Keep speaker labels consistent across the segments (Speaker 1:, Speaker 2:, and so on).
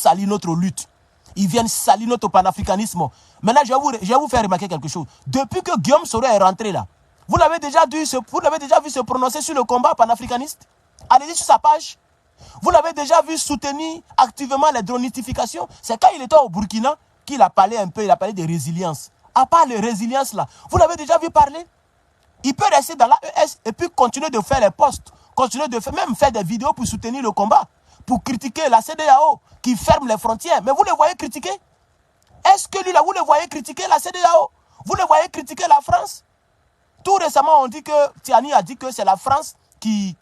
Speaker 1: salir notre lutte. Ils viennent salir notre panafricanisme. Maintenant, je vais vous faire remarquer quelque chose. Depuis que Guillaume Soro est rentré là, vous l'avez déjà vu se prononcer sur le combat panafricaniste? Allez-y sur sa page. Vous l'avez déjà vu soutenir activement les dronitifications? C'est quand il était au Burkina qu'il a parlé un peu, il a parlé de résilience. À part les résiliences là, vous l'avez déjà vu parler? Il peut rester dans l'AES et puis continuer de faire les posts, continuer de faire, même faire des vidéos pour soutenir le combat, pour critiquer la CEDEAO qui ferme les frontières. Mais vous le voyez critiquer? Est-ce que lui là, vous le voyez critiquer la CEDEAO? Vous le voyez critiquer la France? Tout récemment, on dit que Tiani a dit que c'est la France qui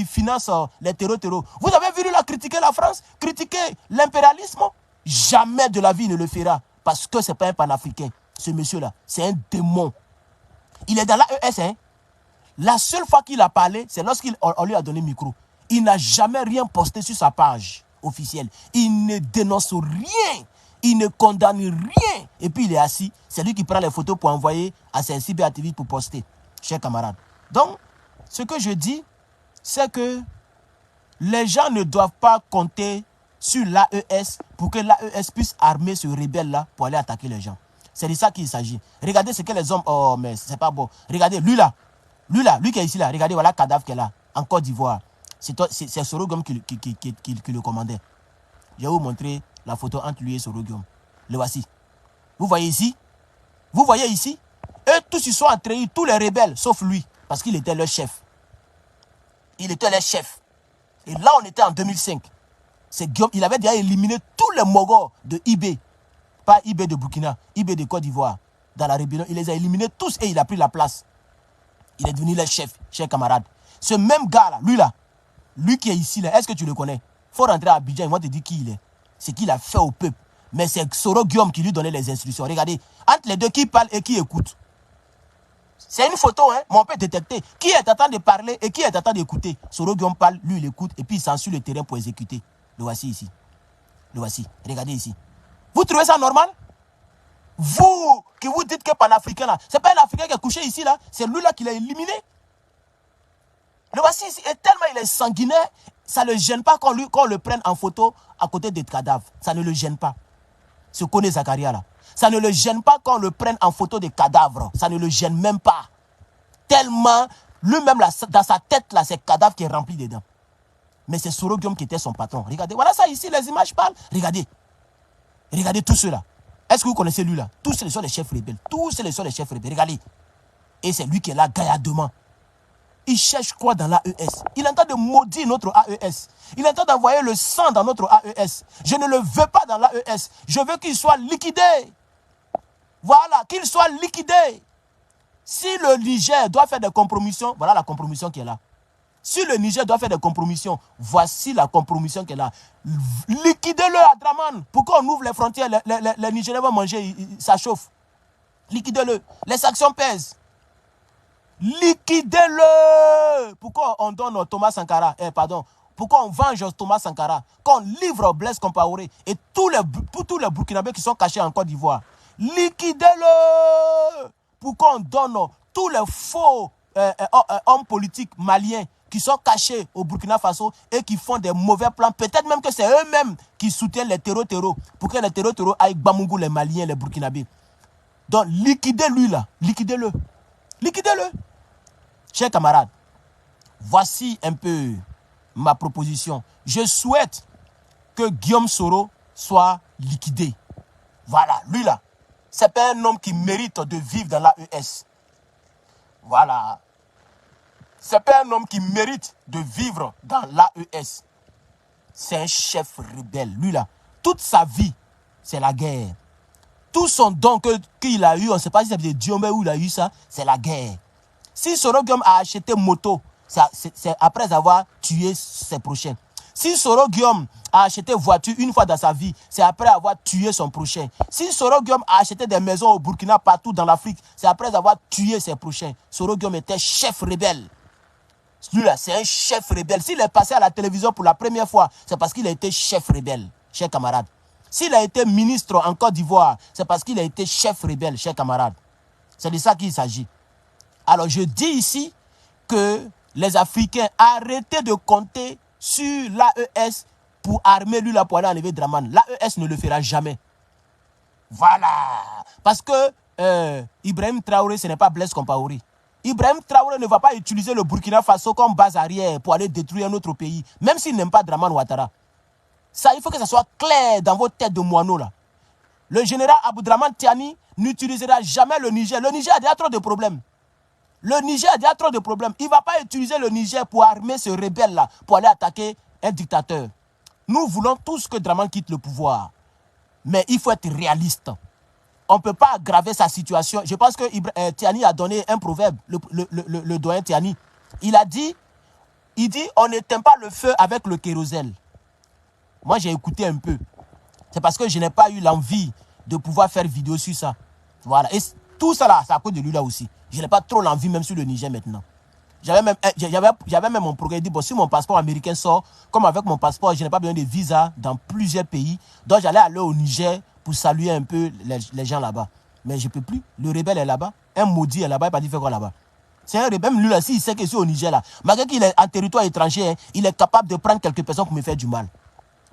Speaker 1: finance les terreaux. Vous avez vu lui là critiquer la France, critiquer l'impérialisme? Jamais de la vie il ne le fera. Parce que ce n'est pas un panafricain. Ce monsieur-là, c'est un démon. Il est dans l'AES. Hein? La seule fois qu'il a parlé, c'est lorsqu'on lui a donné le micro. Il n'a jamais rien posté sur sa page officielle. Il ne dénonce rien. Il ne condamne rien. Et puis il est assis. C'est lui qui prend les photos pour envoyer à ses cyberactivistes pour poster. Chers camarades. Donc, ce que je dis, c'est que les gens ne doivent pas compter sur l'AES pour que l'AES puisse armer ce rebelle-là pour aller attaquer les gens. C'est de ça qu'il s'agit. Regardez ce que les hommes... Oh, mais c'est pas bon. Regardez, lui qui est ici là. Regardez, voilà le cadavre qu'elle a en Côte d'Ivoire. C'est Soro Guillaume qui le commandait. Je vais vous montrer la photo entre lui et Soro Guillaume. Le voici. Vous voyez ici? Vous voyez ici? Eux tous ils sont entrés, tous les rebelles, sauf lui. Parce qu'il était leur chef. Il était leur chef. Et là, on était en 2005. C'est Guillaume, il avait déjà éliminé tous les Mogos de IB. Pas IB de Burkina, IB de Côte d'Ivoire. Dans la rébellion, il les a éliminés tous et il a pris la place. Il est devenu leur chef, chers camarades. Ce même gars-là, lui qui est ici, là, est-ce que tu le connais? Il faut rentrer à Abidjan, ils vont te dire qui il est. C'est qu'il a fait au peuple. Mais c'est Soro Guillaume qui lui donnait les instructions. Regardez, entre les deux, qui parle et qui écoute. C'est une photo, hein, mais on peut détecter qui est en train de parler et qui est en train d'écouter. Soro Guillaume parle, lui il écoute et puis il s'en suit le terrain pour exécuter. Le voici ici. Le voici. Regardez ici. Vous trouvez ça normal? Vous qui vous dites que panafricain là, c'est pas un Africain qui est couché ici là, c'est lui là qui l'a éliminé. Le voici ici, et tellement il est sanguinaire, ça ne le gêne pas qu'on le prenne en photo à côté des cadavres. Ça ne le gêne pas. Ce connaît Zakaria là. Ça ne le gêne pas qu'on le prenne en photo des cadavres. Ça ne le gêne même pas. Tellement, lui-même dans sa tête là, c'est cadavre qui est rempli dedans. Mais c'est Soro Guillaume qui était son patron. Regardez, voilà ça ici, les images parlent. Regardez. Regardez tout cela. Est-ce que vous connaissez lui là? Tous ce sont les chefs rebelles. Tous ce sont les chefs rebelles. Regardez. Et c'est lui qui est là gaillardement. Il cherche quoi dans l'AES? Il est en train de maudire notre AES. Il est en train d'envoyer le sang dans notre AES. Je ne le veux pas dans l'AES. Je veux qu'il soit liquidé. Voilà, qu'il soit liquidé. Si le Niger doit faire des compromissions, voilà la compromission qui est là. Si le Niger doit faire des compromissions, voici la compromission qui est là. Liquidez-le à Draman. Pourquoi on ouvre les frontières? Les Nigériens vont manger, ça chauffe. Liquidez-le. Les sanctions pèsent. Liquidez-le. Pourquoi on donne Thomas Sankara? Pourquoi on venge Thomas Sankara? Quand on livre Blaise Compaoré et tous les Burkinabés qui sont cachés en Côte d'Ivoire. Liquidez-le. Pourquoi on donne tous les faux hommes politiques maliens qui sont cachés au Burkina Faso et qui font des mauvais plans? Peut-être même que c'est eux-mêmes qui soutiennent les terreaux pour que les terreaux aillent Bamungou, les Maliens, les Burkinabés. Donc liquidez-lui là. Liquidez-le. Liquidez-le. Chers camarades, voici un peu ma proposition. Je souhaite que Guillaume Soro soit liquidé. Voilà, lui là. C'est pas un homme qui mérite de vivre dans l'AES. Voilà. C'est pas un homme qui mérite de vivre dans l'AES. C'est un chef rebelle. Lui là, toute sa vie, c'est la guerre. Tout son don qu'il a eu, on ne sait pas si c'est de Diomé où il a eu ça, c'est la guerre. Si Soro Guillaume a acheté moto, c'est après avoir tué ses prochains. Si Soro Guillaume a acheté voiture une fois dans sa vie, c'est après avoir tué son prochain. Si Soro Guillaume a acheté des maisons au Burkina, partout dans l'Afrique, c'est après avoir tué ses prochains. Soro Guillaume était chef rebelle. Lui-là, c'est un chef rebelle. S'il est passé à la télévision pour la première fois, c'est parce qu'il a été chef rebelle, chers camarades. S'il a été ministre en Côte d'Ivoire, c'est parce qu'il a été chef rebelle, chers camarades. C'est de ça qu'il s'agit. Alors, je dis ici que les Africains, arrêtez de compter sur l'AES pour armer lui là pour aller enlever Draman. L'AES ne le fera jamais. Voilà. Parce que Ibrahim Traoré, ce n'est pas Blaise Compaoré. Ibrahim Traoré ne va pas utiliser le Burkina Faso comme base arrière pour aller détruire un autre pays, même s'il n'aime pas Draman Ouattara. Ça, il faut que ça soit clair dans vos têtes de moineaux là. Le général Aboudraman Tiani n'utilisera jamais le Niger. Le Niger a déjà trop de problèmes. Le Niger a déjà trop de problèmes. Il ne va pas utiliser le Niger pour armer ce rebelle-là, pour aller attaquer un dictateur. Nous voulons tous que Draman quitte le pouvoir. Mais il faut être réaliste. On ne peut pas aggraver sa situation. Je pense que Tiani a donné un proverbe, le doyen Tiani. Il dit, on n'éteint pas le feu avec le kérosène. Moi, j'ai écouté un peu. C'est parce que je n'ai pas eu l'envie de pouvoir faire vidéo sur ça. Voilà. Et tout ça là, c'est à cause de lui là aussi. Je n'ai pas trop l'envie même sur le Niger maintenant. J'avais même mon programme. Dit, bon, si mon passeport américain sort, comme avec mon passeport, je n'ai pas besoin de visa dans plusieurs pays. Donc, j'allais aller au Niger pour saluer un peu les gens là-bas. Mais je ne peux plus. Le rebelle est là-bas. Un maudit est là-bas. Il n'a pas dit faire quoi là-bas. C'est un rebelle. Même lui là, s'il sait que je suis au Niger là, malgré qu'il est en territoire étranger, hein, il est capable de prendre quelques personnes pour me faire du mal.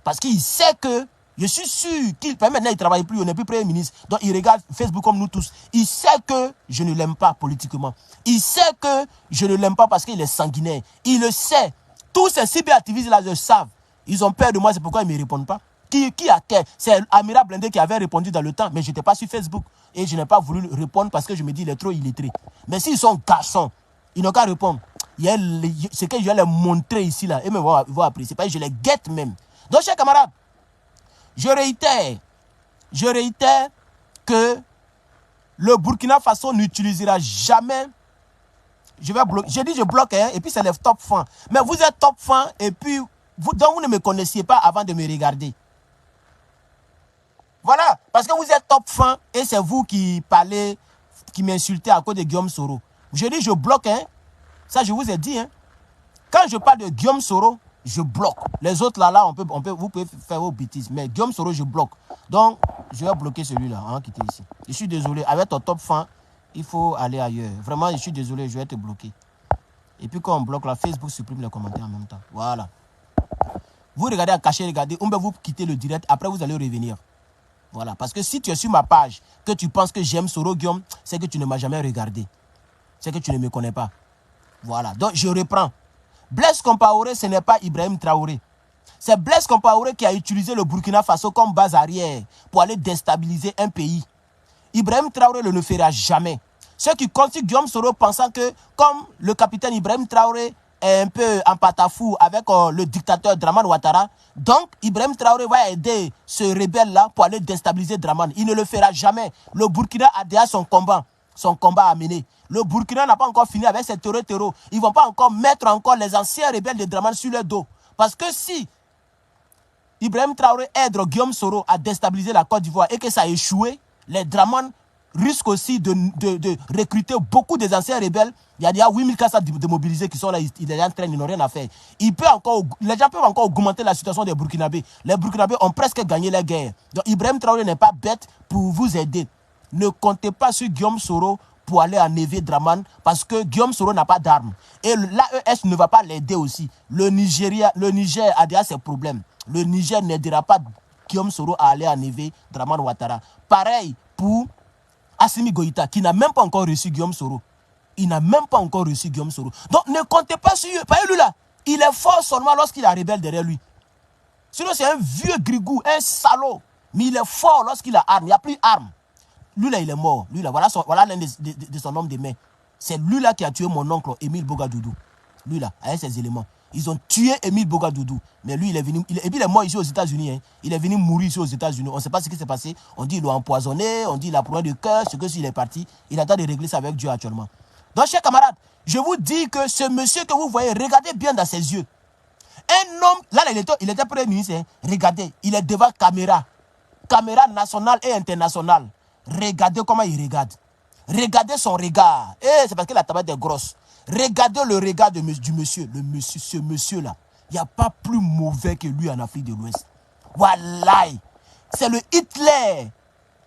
Speaker 1: Parce qu'il sait que, je suis sûr qu'il, maintenant il ne travaille plus, on n'est plus Premier ministre. Donc il regarde Facebook comme nous tous. Il sait que je ne l'aime pas politiquement. Il sait que je ne l'aime pas parce qu'il est sanguinaire. Il le sait. Tous ces cyberactivistes là le savent. Ils ont peur de moi, c'est pourquoi ils ne me répondent pas. Qui a quel? C'est Amira Blindé qui avait répondu dans le temps, mais je n'étais pas sur Facebook. Et je n'ai pas voulu répondre parce que je me dis, il est trop illettré. Mais s'ils sont garçons, ils n'ont qu'à répondre. Ce que je vais leur montrer ici là, et ils vont apprécier. Je les guette même. Donc, chers camarades, je réitère que le Burkina Faso n'utilisera jamais. Je dis je bloque, hein, et puis c'est les top fans. Mais vous êtes top fans, et puis donc vous ne me connaissiez pas avant de me regarder. Voilà, parce que vous êtes top fans, et c'est vous qui parlez, qui m'insultez à cause de Guillaume Soro. Je dis je bloque, hein. Ça je vous ai dit, hein. Quand je parle de Guillaume Soro, je bloque. Les autres là, vous pouvez faire vos bêtises. Mais Guillaume Soro, je bloque. Donc, je vais bloquer celui-là. On va quitter ici. Je suis désolé. Avec ton top fan, il faut aller ailleurs. Vraiment, je suis désolé. Je vais te bloquer. Et puis, quand on bloque là, Facebook supprime les commentaires en même temps. Voilà. Vous regardez à cacher, regardez. On va vous quitter le direct. Après, vous allez revenir. Voilà. Parce que si tu es sur ma page, que tu penses que j'aime Soro Guillaume, c'est que tu ne m'as jamais regardé. C'est que tu ne me connais pas. Voilà. Donc, je reprends. Blaise Compaoré, ce n'est pas Ibrahim Traoré. C'est Blaise Compaoré qui a utilisé le Burkina Faso comme base arrière pour aller déstabiliser un pays. Ibrahim Traoré ne le fera jamais. Ceux qui continuent Guillaume Soro pensant que, comme le capitaine Ibrahim Traoré est un peu en patafou avec le dictateur Draman Ouattara, donc Ibrahim Traoré va aider ce rebelle-là pour aller déstabiliser Draman. Il ne le fera jamais. Le Burkina a déjà son combat à mener. Le Burkina n'a pas encore fini avec ses terreaux. Ils ne vont pas encore mettre encore les anciens rebelles de Draman sur leur dos. Parce que si Ibrahim Traoré aide Guillaume Soro à déstabiliser la Côte d'Ivoire et que ça a échoué, les Draman risquent aussi de recruter beaucoup des anciens rebelles. Il y a déjà 8400 démobilisés qui sont là, ils n'ont rien à faire. Les gens peuvent encore augmenter la situation des Burkinabés. Les Burkinabés ont presque gagné la guerre. Donc Ibrahim Traoré n'est pas bête pour vous aider. Ne comptez pas sur Guillaume Soro pour aller enlever Draman parce que Guillaume Soro n'a pas d'armes. Et l'AES ne va pas l'aider aussi. Le Niger a déjà ses problèmes. Le Niger n'aidera pas Guillaume Soro à aller enlever Draman Ouattara. Pareil pour Assimi Goïta qui n'a même pas encore reçu Guillaume Soro. Il n'a même pas encore reçu Guillaume Soro. Donc ne comptez pas sur lui. Lui là, il est fort seulement lorsqu'il a rebelle derrière lui. Sinon c'est un vieux grigou, un salaud. Mais il est fort lorsqu'il a arme. Il n'y a plus d'armes. Lui là, il est mort. Lui là, voilà l'un de son homme de main. C'est lui là qui a tué mon oncle Émile Bogadoudou. Lui là, avec ses éléments. Ils ont tué Émile Bogadoudou. Mais lui, il est venu. Et puis il est mort ici aux États-Unis. Hein. Il est venu mourir ici aux États-Unis. On ne sait pas ce qui s'est passé. On dit qu'il l'a empoisonné. On dit qu'il a problème de cœur. Ce que s'il est parti, il attend de régler ça avec Dieu actuellement. Donc, chers camarades, je vous dis que ce monsieur que vous voyez, regardez bien dans ses yeux. Un homme, là, il était premier ministre. Hein. Regardez, il est devant caméra. Caméra nationale et internationale. Regardez comment il regarde. Regardez son regard. C'est parce que la tabac est grosse. Regardez le regard du monsieur. Ce monsieur-là. Il n'y a pas plus mauvais que lui en Afrique de l'Ouest. Voilà. C'est le Hitler.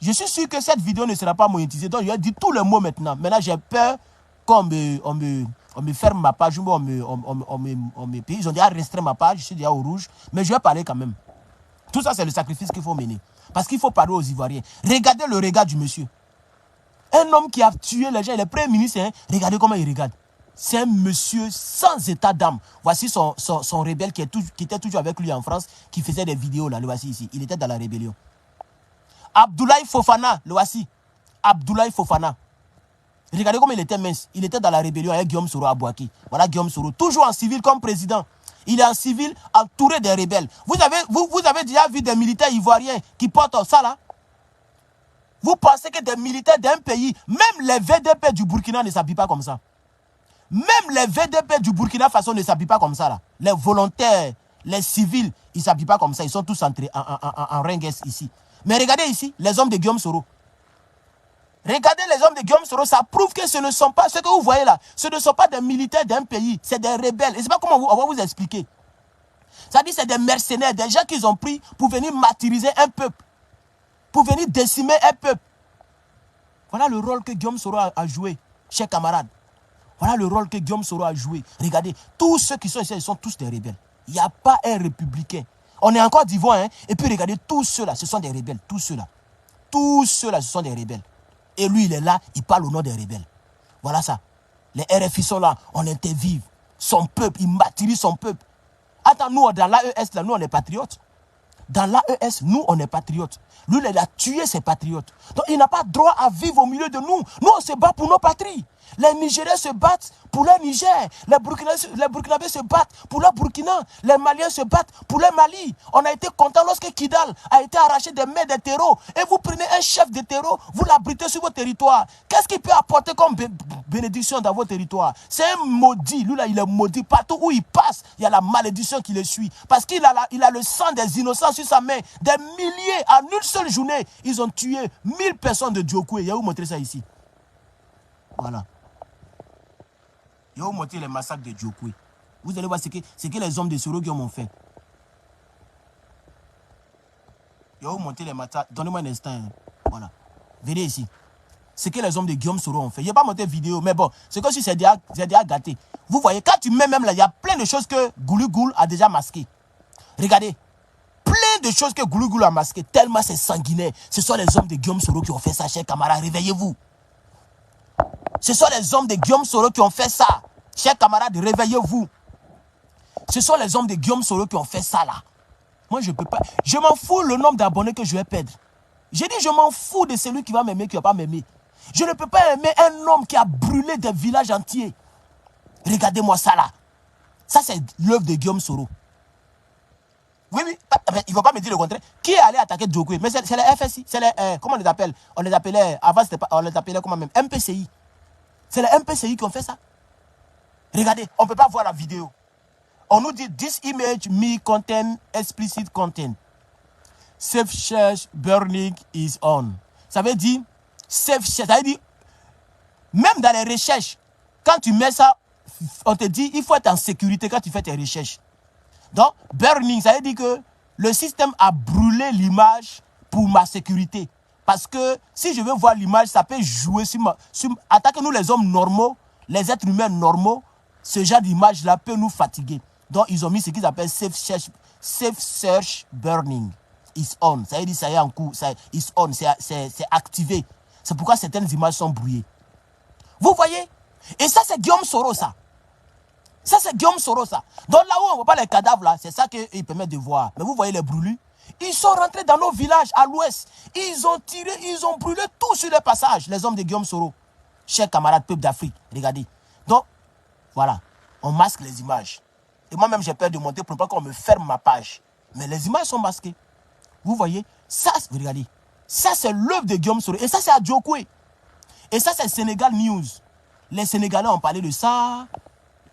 Speaker 1: Je suis sûr que cette vidéo ne sera pas monétisée. Donc, je vais dire tous les mots maintenant. Maintenant, j'ai peur qu'on me ferme ma page. On me paye. Ils ont déjà restreint ma page. Je suis déjà au rouge. Mais je vais parler quand même. Tout ça, c'est le sacrifice qu'il faut mener. Parce qu'il faut parler aux Ivoiriens. Regardez le regard du monsieur. Un homme qui a tué les gens, il est premier ministre, hein, regardez comment il regarde. C'est un monsieur sans état d'âme. Voici son rebelle qui était toujours avec lui en France, qui faisait des vidéos là, le voici ici. Il était dans la rébellion. Abdoulaye Fofana, le voici. Abdoulaye Fofana. Regardez comment il était mince. Il était dans la rébellion avec Guillaume Soro à Bouaké. Voilà Guillaume Soro, toujours en civil comme président. Il est en civil, entouré des rebelles. Vous avez déjà vu des militaires ivoiriens qui portent ça là? Vous pensez que des militaires d'un pays, même les VDP du Burkina ne s'habillent pas comme ça? Même les VDP du Burkina Faso ne s'habillent pas comme ça là. Les volontaires, les civils, ils ne s'habillent pas comme ça. Ils sont tous entrés en ringues ici. Mais regardez ici, les hommes de Guillaume Soro. Regardez les hommes de Guillaume Soro, ça prouve que ce ne sont pas, ce que vous voyez là, ce ne sont pas des militaires d'un pays, c'est des rebelles. Et je ne sais pas comment on va vous expliquer. Ça dit c'est des mercenaires, des gens qu'ils ont pris pour venir martyriser un peuple, pour venir décimer un peuple. Voilà le rôle que Guillaume Soro a joué, chers camarades. Voilà le rôle que Guillaume Soro a joué. Regardez, tous ceux qui sont ici, ils sont tous des rebelles. Il n'y a pas un républicain. On est en Côte d'Ivoire, hein, et puis regardez, tous ceux-là, ce sont des rebelles, tous ceux-là. Tous ceux-là, ce sont des rebelles. Et lui, il est là, il parle au nom des rebelles. Voilà ça. Les RFI sont là, on intervive. Son peuple, il martyrise son peuple. Attends, nous, dans l'AES, là, nous, on est patriotes. Dans l'AES, nous, on est patriotes. Lui, il a tué ses patriotes. Donc, il n'a pas droit à vivre au milieu de nous. Nous, on se bat pour nos patries. Les Nigériens se battent pour leur Niger. Les Burkinabés se battent pour leur Burkina. Les Maliens se battent pour leur Mali. On a été content lorsque Kidal a été arraché des mains des terreaux. Et vous prenez un chef de terreau, vous l'abritez sur vos territoires. Qu'est-ce qu'il peut apporter comme bénédiction dans vos territoires? C'est un maudit. Lui, là, il est maudit. Partout où il passe, il y a la malédiction qui le suit. Parce qu'il a, le sang des innocents sur sa main. Des milliers, en une seule journée, ils ont tué 1000 personnes de Djokoué. Il y a où montrer ça ici? Voilà. Il va vous montrer les massacres de Djokoué. Vous allez voir ce que les hommes de Soro Guillaume ont fait. Il va vous montrer les massacres. Donnez-moi un instant. Hein. Voilà. Venez ici. Ce que les hommes de Guillaume Soro ont fait. Je n'ai pas montré vidéo, mais bon, c'est comme si c'est déjà gâté. Vous voyez, quand tu mets même là, il y a plein de choses que Goulougoul a déjà masquées. Regardez. Plein de choses que Goulougoul a masquées. Tellement c'est sanguinaire. Ce sont les hommes de Guillaume Soro qui ont fait ça, chers camarades. Réveillez-vous. Ce sont les hommes de Guillaume Soro qui ont fait ça. Chers camarades, réveillez-vous. Ce sont les hommes de Guillaume Soro qui ont fait ça là. Moi, je ne peux pas. Je m'en fous le nombre d'abonnés que je vais perdre. J'ai dit, je m'en fous de celui qui va m'aimer, qui ne va pas m'aimer. Je ne peux pas aimer un homme qui a brûlé des villages entiers. Regardez-moi ça là. Ça, c'est l'œuvre de Guillaume Soro. Oui, oui. Il ne va pas me dire le contraire. Qui est allé attaquer Djokoué? Mais c'est les FSI. C'est les, comment on les appelle? On les appelait, avant, on les appelait comment même? MPCI. C'est les MPCI qui ont fait ça. Regardez, on ne peut pas voir la vidéo. On nous dit, this image may contain explicit content. Safe search burning is on. Ça veut dire, safe search, ça veut dire, même dans les recherches, quand tu mets ça, on te dit, il faut être en sécurité quand tu fais tes recherches. Donc, burning, ça veut dire que le système a brûlé l'image pour ma sécurité. Parce que si je veux voir l'image, ça peut jouer sur attaquez-nous les hommes normaux, les êtres humains normaux, ce genre d'image-là peut nous fatiguer. Donc, ils ont mis ce qu'ils appellent safe search burning. It's on. Ça veut dire ça y est en cours. It's on. C'est activé. C'est pourquoi certaines images sont brouillées. Vous voyez? Et ça, c'est Guillaume Soro, ça. Ça, c'est Guillaume Soro, ça. Donc, là où on ne voit pas les cadavres, là, c'est ça qu'il permet de voir. Mais vous voyez les brûlures? Ils sont rentrés dans nos villages à l'ouest. Ils ont tiré, ils ont brûlé tout sur le passage, les hommes de Guillaume Soro. Chers camarades, peuple d'Afrique, regardez. Donc, voilà, on masque les images. Et moi-même, j'ai peur de monter pour ne pas qu'on me ferme ma page. Mais les images sont masquées. Vous voyez, ça, regardez. Ça, c'est l'œuvre de Guillaume Soro. Et ça, c'est à Djokoué. Et ça, c'est Sénégal News. Les Sénégalais ont parlé de ça.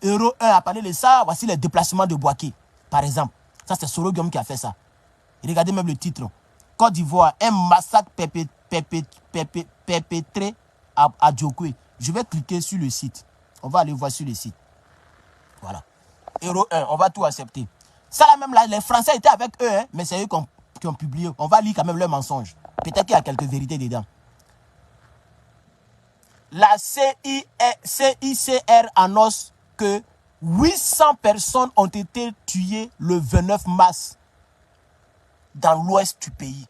Speaker 1: Euro 1 a parlé de ça. Voici les déplacements de Bouaké, par exemple. Ça, c'est Soro Guillaume qui a fait ça. Et regardez même le titre. Côte d'Ivoire, un massacre perpétré à Djokoué. Je vais cliquer sur le site. On va aller voir sur le site. Voilà. Euro 1, on va tout accepter. Ça là même là, les Français étaient avec eux, hein, mais c'est eux qui ont publié. On va lire quand même leurs mensonges. Peut-être qu'il y a quelques vérités dedans. La CICR annonce que 800 personnes ont été tuées le 29 mars. dans l'ouest du pays.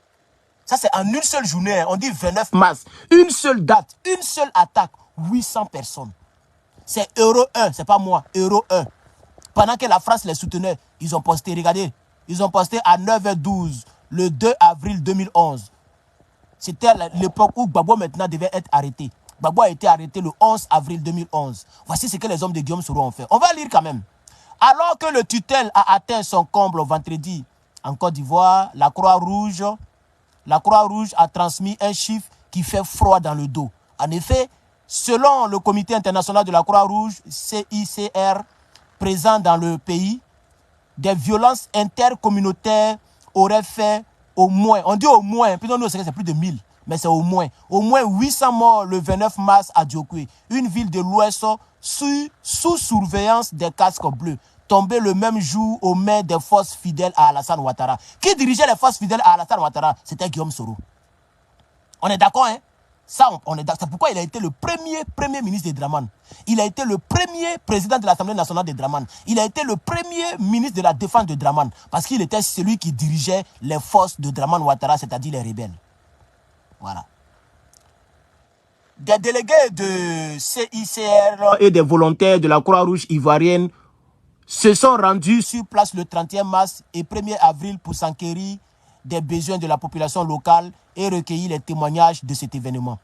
Speaker 1: Ça, c'est en une seule journée. Hein. On dit 29 mars. Une seule date, une seule attaque. 800 personnes. C'est Euro 1, c'est pas moi. Euro 1. Pendant que la France les soutenait, ils ont posté, regardez, ils ont posté à 9h12, le 2 avril 2011. C'était l'époque où Gbagbo maintenant devait être arrêté. Gbagbo a été arrêté le 11 avril 2011. Voici ce que les hommes de Guillaume Soro ont fait. On va lire quand même. Alors que le tutelle a atteint son comble vendredi en Côte d'Ivoire, la Croix-Rouge a transmis un chiffre qui fait froid dans le dos. En effet, selon le Comité international de la Croix-Rouge, CICR, présent dans le pays, des violences intercommunautaires auraient fait au moins, on dit au moins, puis nous c'est plus de 1000, mais c'est au moins 800 morts le 29 mars à Diokwe, une ville de l'Ouest sous surveillance des casques bleus, tombée le même jour aux mains des forces fidèles à Alassane Ouattara. Qui dirigeait les forces fidèles à Alassane Ouattara? C'était Guillaume Soro. On est d'accord, hein? Ça, on est d'accord. C'est pourquoi il a été le premier ministre des Draman. Il a été le premier président de l'Assemblée nationale des Draman. Il a été le premier ministre de la défense de Draman. Parce qu'il était celui qui dirigeait les forces de Draman Ouattara, c'est-à-dire les rebelles. Voilà. Des délégués de CICR et des volontaires de la Croix-Rouge ivoirienne se sont rendus sur place le 31 mars et 1er avril pour s'enquérir des besoins de la population locale et recueillir les témoignages de cet événement.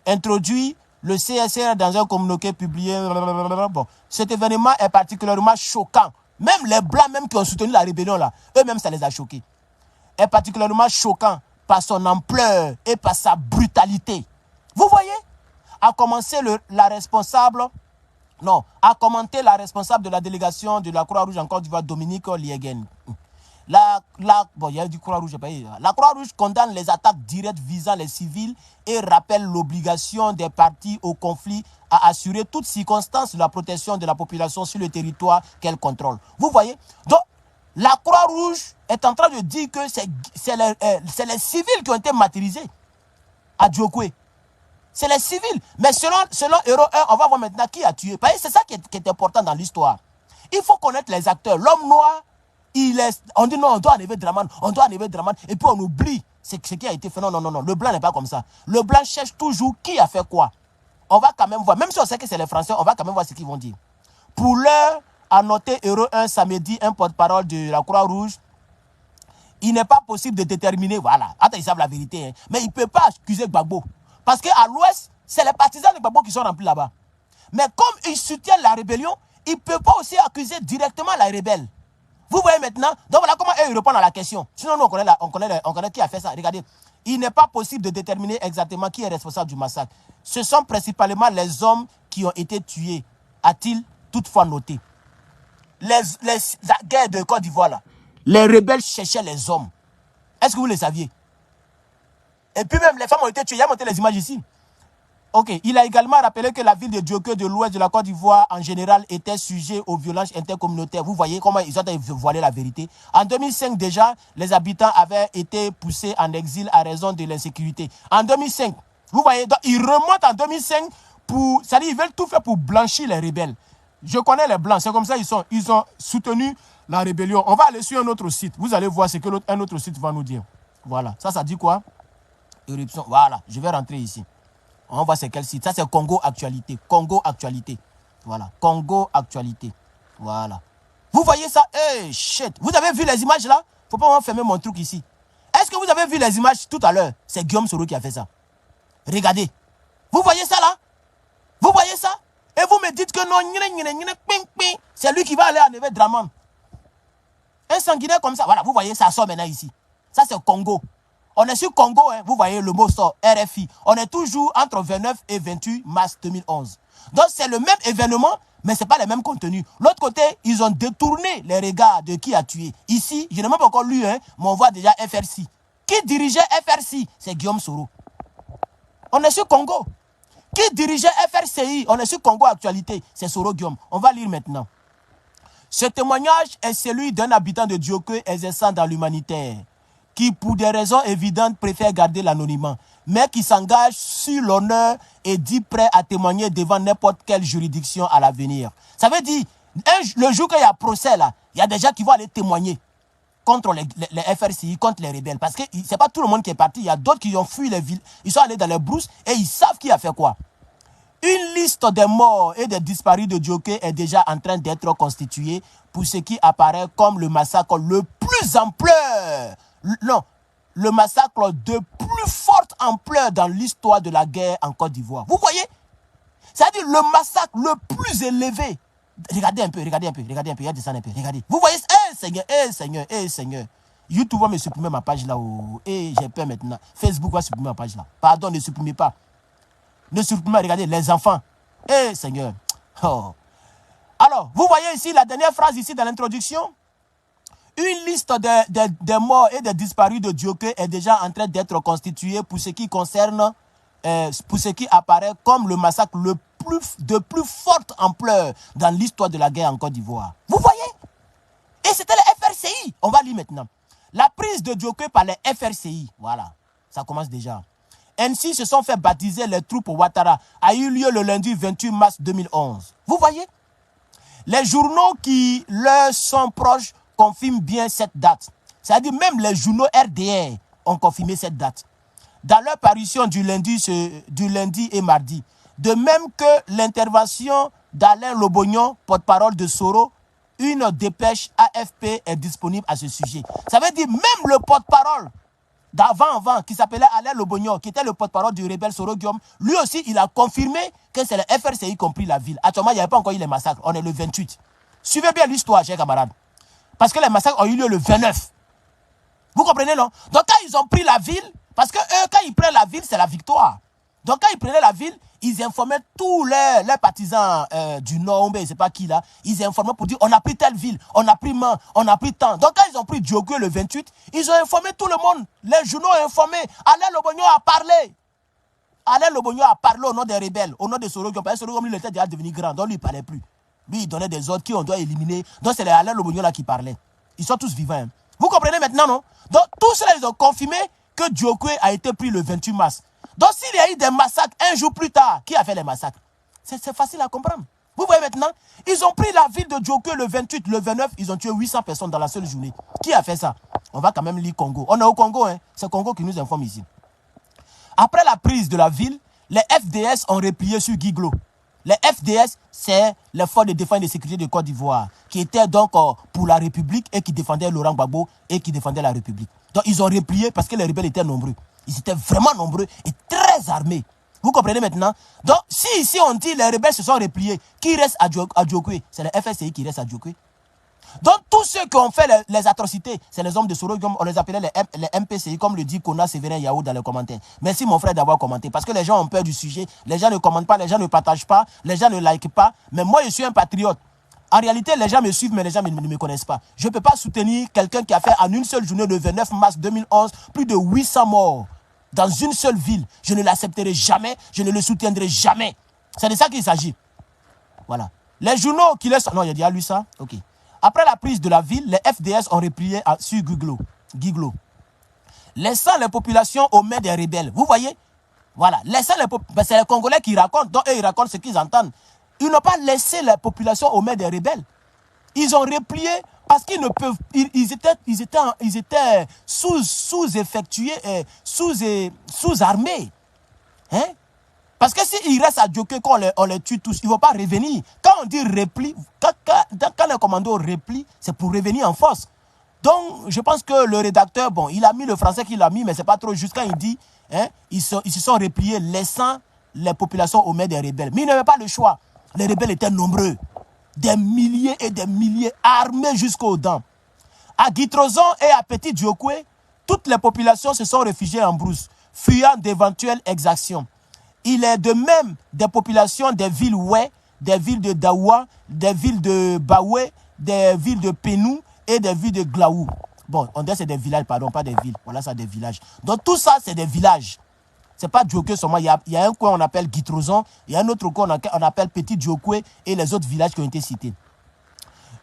Speaker 1: Introduit le CSR dans un communiqué publié. Bon, cet événement est particulièrement choquant. Même les Blancs même qui ont soutenu la rébellion, là, eux-mêmes, ça les a choqués. Est particulièrement choquant par son ampleur et par sa brutalité. Vous voyez, a commenté la responsable de la délégation de la Croix-Rouge en Côte d'Ivoire, Dominique Liegen. Bon, il y a du Croix-Rouge. La Croix-Rouge condamne les attaques directes visant les civils et rappelle l'obligation des parties au conflit à assurer toutes circonstances de la protection de la population sur le territoire qu'elle contrôle. Vous voyez? Donc, la Croix-Rouge est en train de dire que c'est les civils qui ont été martyrisés à Diokwe. C'est les civils. Mais selon Euro 1, on va voir maintenant qui a tué. C'est ça qui est important dans l'histoire. Il faut connaître les acteurs. L'homme noir, on dit non, on doit enlever Draman, et puis on oublie ce qui a été fait. Non, le blanc n'est pas comme ça. Le blanc cherche toujours qui a fait quoi. On va quand même voir, même si on sait que c'est les Français, on va quand même voir ce qu'ils vont dire. Pour l'heure, à noter Euro 1 samedi, un porte-parole de la Croix-Rouge, il n'est pas possible de déterminer, voilà, attends, ils savent la vérité, hein, mais il ne peut pas accuser Gbagbo. Parce qu'à l'ouest, c'est les partisans de Gbagbo qui sont remplis là-bas. Mais comme ils soutiennent la rébellion, il ne peut pas aussi accuser directement la rebelle. Vous voyez maintenant, donc voilà comment ils répondent à la question. Sinon, nous, on connaît qui a fait ça. Regardez, il n'est pas possible de déterminer exactement qui est responsable du massacre. Ce sont principalement les hommes qui ont été tués, a-t-il toutefois noté. La guerre de Côte d'Ivoire, là, les rebelles cherchaient les hommes. Est-ce que vous le saviez? Et puis même, les femmes ont été tuées. Il y a monté les images ici. Ok, il a également rappelé que la ville de Diokwe de l'ouest de la Côte d'Ivoire en général était sujet aux violences intercommunautaires. Vous voyez comment ils ont voilé la vérité. En 2005 déjà, les habitants avaient été poussés en exil à raison de l'insécurité. En 2005, vous voyez, donc ils remontent en 2005 c'est-à-dire ils veulent tout faire pour blanchir les rebelles. Je connais les blancs, c'est comme ça ils ont soutenu la rébellion. On va aller sur un autre site. Vous allez voir ce que un autre site va nous dire. Voilà, ça dit quoi? Éruption. Voilà, je vais rentrer ici. On va voir c'est quel site. Ça, c'est Congo Actualité. Congo Actualité. Voilà. Congo Actualité. Voilà. Vous voyez ça? Hey, shit. Vous avez vu les images là? Faut pas fermer mon truc ici. Est-ce que vous avez vu les images tout à l'heure? C'est Guillaume Soro qui a fait ça. Regardez. Vous voyez ça là? Vous voyez ça? Et vous me dites que non, c'est lui qui va aller enlever Draman. Un sanguinaire comme ça. Voilà, vous voyez, ça sort maintenant ici. Ça, c'est Congo. On est sur Congo, hein, vous voyez, le mot sort, RFI. On est toujours entre 29 et 28 mars 2011. Donc, c'est le même événement, mais ce n'est pas le même contenu. L'autre côté, ils ont détourné les regards de qui a tué. Ici, je n'ai même pas encore lu, hein, mais on voit déjà FRC. Qui dirigeait FRC? C'est Guillaume Soro. On est sur Congo. Qui dirigeait FRCI? On est sur Congo Actualité. C'est Soro Guillaume. On va lire maintenant. Ce témoignage est celui d'un habitant de Diokwe exerçant dans l'humanitaire, qui, pour des raisons évidentes, préfère garder l'anonymat, mais qui s'engage sur l'honneur et dit prêt à témoigner devant n'importe quelle juridiction à l'avenir. Ça veut dire, le jour qu'il y a procès, là, il y a des gens qui vont aller témoigner. contre les FRCI, contre les rebelles. Parce que c'est pas tout le monde qui est parti. Il y a d'autres qui ont fui les villes. Ils sont allés dans les brousses et ils savent qui a fait quoi. Une liste des morts et des disparus de Dioké est déjà en train d'être constituée pour ce qui apparaît comme le massacre le plus ampleur. Non, le massacre de plus forte ampleur dans l'histoire de la guerre en Côte d'Ivoire. Vous voyez? C'est-à-dire le massacre le plus élevé. Regardez un peu, regardez un peu, regardez un peu, il y a descendre un peu, regardez. Vous voyez? Seigneur. YouTube va me supprimer ma page là. J'ai peur maintenant. Facebook va supprimer ma page là. Pardon, ne supprimez pas. Ne supprimez pas, regardez, les enfants. Seigneur. Oh. Alors, vous voyez ici la dernière phrase ici dans l'introduction. Une liste des morts et des disparus de Dioké est déjà en train d'être constituée pour ce qui concerne, pour ce qui apparaît comme le massacre de plus forte ampleur dans l'histoire de la guerre en Côte d'Ivoire. Vous voyez? Et c'était les FRCI. On va lire maintenant. La prise de Dioké par les FRCI. Voilà, ça commence déjà. Ainsi se sont fait baptiser les troupes Ouattara. A eu lieu le lundi 28 mars 2011. Vous voyez? Les journaux qui leur sont proches confirment bien cette date. C'est-à-dire même les journaux RDR ont confirmé cette date. Dans leur parution du lundi et mardi. De même que l'intervention d'Alain Lobognon, porte-parole de Soro, une dépêche AFP est disponible à ce sujet. Ça veut dire même le porte-parole d'avant, qui s'appelait Alain Lobognon, qui était le porte-parole du rebelle Soro Guillaume, lui aussi, il a confirmé que c'est les FRCI qui ont pris la ville. Actuellement, il n'y avait pas encore eu les massacres. On est le 28. Suivez bien l'histoire, chers camarades. Parce que les massacres ont eu lieu le 29. Vous comprenez, non? Donc, quand ils ont pris la ville, parce que eux, quand ils prennent la ville, c'est la victoire. Donc, quand ils prenaient la ville, ils informaient tous les partisans du Nord, je ne sais pas qui là, ils informaient pour dire, on a pris telle ville, on a pris Man, on a pris tant. Donc, quand ils ont pris Dioké le 28, ils ont informé tout le monde. Les journaux ont informé. Alain Lobognon a parlé. Alain Lobognon a parlé au nom des rebelles, au nom de Soro Guillaume. Parce que Soro Guillaume, lui, il était déjà devenu grand, donc lui, il ne parlait plus. Lui, il donnait des ordres qui on doit éliminer. Donc, c'est les Alain Lobognon là qui parlaient. Ils sont tous vivants. Hein. Vous comprenez maintenant, non? Donc, tout cela, ils ont confirmé que Dioké a été pris le 28 mars. Donc, s'il y a eu des massacres un jour plus tard, qui a fait les massacres? C'est facile à comprendre. Vous voyez maintenant, ils ont pris la ville de Dioké le 28, le 29, ils ont tué 800 personnes dans la seule journée. Qui a fait ça? On va quand même lire Congo. On est au Congo, hein? C'est Congo qui nous informe ici. Après la prise de la ville, les FDS ont replié sur Guiglo. Les FDS, c'est les forces de défense et de sécurité de Côte d'Ivoire, qui étaient donc pour la République et qui défendaient Laurent Gbagbo et qui défendaient la République. Donc, ils ont replié parce que les rebelles étaient nombreux. Ils étaient vraiment nombreux et très armés. Vous comprenez maintenant? Donc, si ici on dit les rebelles se sont repliés, qui reste à Dioké? C'est les FSCI qui reste à Dioké. Donc, tous ceux qui ont fait les atrocités, c'est les hommes de Soro Guillaume, on les appelait les MPCI, comme le dit Kona Sévérin Yahou dans les commentaires. Merci mon frère d'avoir commenté, parce que les gens ont peur du sujet, les gens ne commentent pas, les gens ne partagent pas, les gens ne likent pas. Mais moi, je suis un patriote. En réalité, les gens me suivent, mais les gens ne me connaissent pas. Je ne peux pas soutenir quelqu'un qui a fait en une seule journée, le 29 mars 2011, plus de 800 morts dans une seule ville. Je ne l'accepterai jamais, je ne le soutiendrai jamais. C'est de ça qu'il s'agit. Voilà. Les journaux qui laissent... Non, il a déjà lu ça? Ok. Après la prise de la ville, les FDS ont replié sur Guiglo, laissant les populations aux mains des rebelles. Vous voyez? Voilà. Laissant les populations... C'est les Congolais qui racontent, donc eux, ils racontent ce qu'ils entendent. Ils n'ont pas laissé la population aux mains des rebelles. Ils ont replié parce qu'ils ne peuvent... Ils étaient sous-effectués, sous-armés. Hein? Parce que s'ils restent à Dioké, quand on les tue tous, ils ne vont pas revenir. Quand on dit repli, quand les commandos replient, c'est pour revenir en force. Donc, je pense que le rédacteur, bon, il a mis le français qu'il a mis, mais ce n'est pas trop juste quand il dit, hein, ils se sont repliés, laissant les populations aux mains des rebelles. Mais ils n'avaient pas le choix. Les rebelles étaient nombreux. Des milliers et des milliers, armés jusqu'aux dents. À Guitrozon et à Petit Dioké, toutes les populations se sont réfugiées en brousse, fuyant d'éventuelles exactions. Il est de même des populations des villes Oué, des villes de Daoua, des villes de Baoué, des villes de Penou et des villes de Glaou. Bon, on dit c'est des villages, pardon, pas des villes. Voilà, ça, des villages. Donc tout ça, c'est des villages. Ce n'est pas Dioké seulement. Il y a un coin qu'on appelle Guitrozon, il y a un autre coin qu'on appelle Petit Dioké et les autres villages qui ont été cités.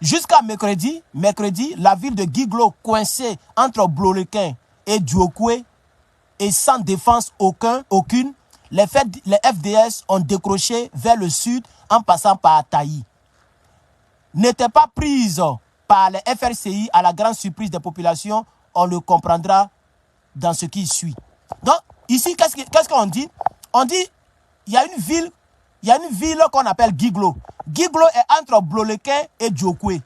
Speaker 1: Jusqu'à mercredi, la ville de Guiglo, coincée entre Blolequin et Dioké et sans défense aucune, les FDS ont décroché vers le sud en passant par Taï. N'était pas prise par les FRCI à la grande surprise des populations, on le comprendra dans ce qui suit. Donc, ici, qu'est-ce qu'on dit? On dit, il y a une ville qu'on appelle Giglo. Giglo est entre Blolequin et Djokwe.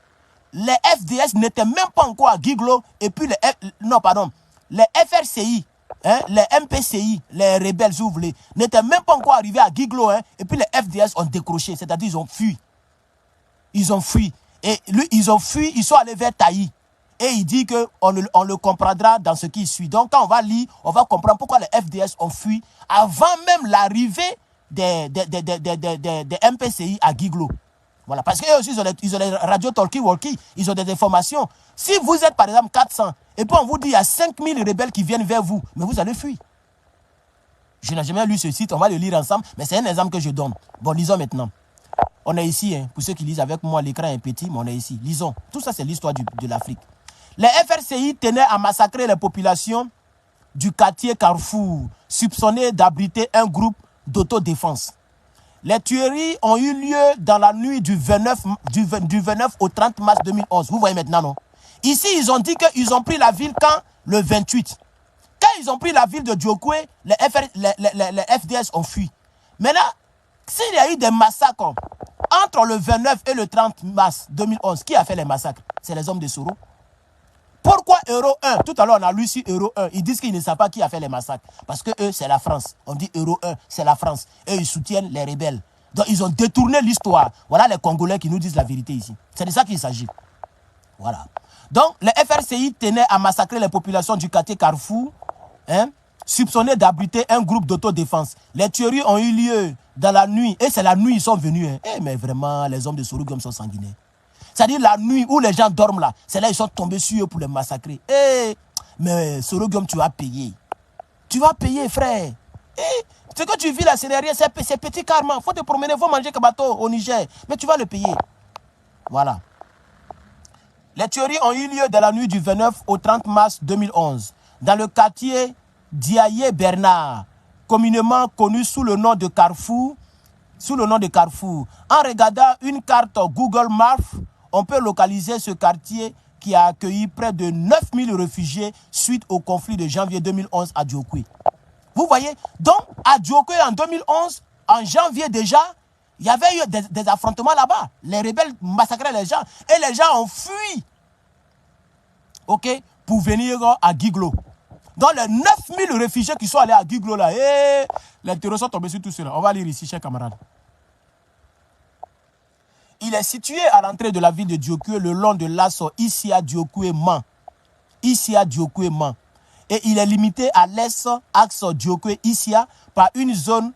Speaker 1: Les FDS n'étaient même pas encore à Giglo, et puis les FRCI, hein, les MPCI, les rebelles, si vous voulez, n'étaient même pas encore arrivés à Giglo, hein, et puis les FDS ont décroché, c'est-à-dire ils ont fui. Ils ont fui. Et lui, ils ont fui, ils sont allés vers Taï. Et il dit qu'on le comprendra dans ce qui suit. Donc, quand on va lire, on va comprendre pourquoi les FDS ont fui avant même l'arrivée des MPCI à Giglo. Voilà, parce qu'eux aussi, ils ont les radios talkie-walkie, ils ont des informations. Si vous êtes, par exemple, 400, et puis on vous dit, il y a 5000 rebelles qui viennent vers vous, mais vous allez fuir. Je n'ai jamais lu ce site, on va le lire ensemble, mais c'est un exemple que je donne. Bon, lisons maintenant. On est ici, hein, pour ceux qui lisent avec moi, l'écran est petit, mais on est ici. Lisons. Tout ça, c'est l'histoire de l'Afrique. Les FRCI tenaient à massacrer les populations du quartier Carrefour, soupçonnées d'abriter un groupe d'autodéfense. Les tueries ont eu lieu dans la nuit du 29 au 30 mars 2011. Vous voyez maintenant, non? Ici, ils ont dit qu'ils ont pris la ville quand? Le 28. Quand ils ont pris la ville de Djokwe, les FDS ont fui. Maintenant, s'il y a eu des massacres entre le 29 et le 30 mars 2011, qui a fait les massacres? C'est les hommes de Soro. Pourquoi Euro 1? Tout à l'heure, on a lu sur Euro 1. Ils disent qu'ils ne savent pas qui a fait les massacres. Parce que eux, c'est la France. On dit Euro 1, c'est la France. Eux, ils soutiennent les rebelles. Donc, ils ont détourné l'histoire. Voilà les Congolais qui nous disent la vérité ici. C'est de ça qu'il s'agit. Voilà. Donc, les FRCI tenaient à massacrer les populations du quartier Carrefour, hein, soupçonnées d'abriter un groupe d'autodéfense. Les tueries ont eu lieu dans la nuit. Et c'est la nuit, ils sont venus. Hein. Mais vraiment, les hommes de Sorugum sont sanguinaires. C'est-à-dire la nuit où les gens dorment là, c'est là ils sont tombés sur eux pour les massacrer. Mais Sorogum, tu vas payer. Tu vas payer, frère. Ce que tu vis là, c'est rien, c'est petit karma. Il faut te promener, il faut manger kabato au Niger. Mais tu vas le payer. Voilà. Les tueries ont eu lieu dans la nuit du 29 au 30 mars 2011, dans le quartier Diaye Bernard, communément connu sous le nom de Carrefour. En regardant une carte Google Maps, on peut localiser ce quartier qui a accueilli près de 9000 réfugiés suite au conflit de janvier 2011 à Djokwe. Vous voyez, donc à Djokwe en 2011, en janvier déjà, il y avait eu des affrontements là-bas. Les rebelles massacraient les gens et les gens ont fui, ok, pour venir à Giglo. Donc les 9000 réfugiés qui sont allés à Giglo là, les terroristes sont tombés sur tout cela. On va lire ici, chers camarades. Il est situé à l'entrée de la ville de Djokwe le long de l'axe Issia-Djokwe-Man. Issia-Djokwe-Man. Et il est limité à l'est, axe Djokwe-Issia, par une zone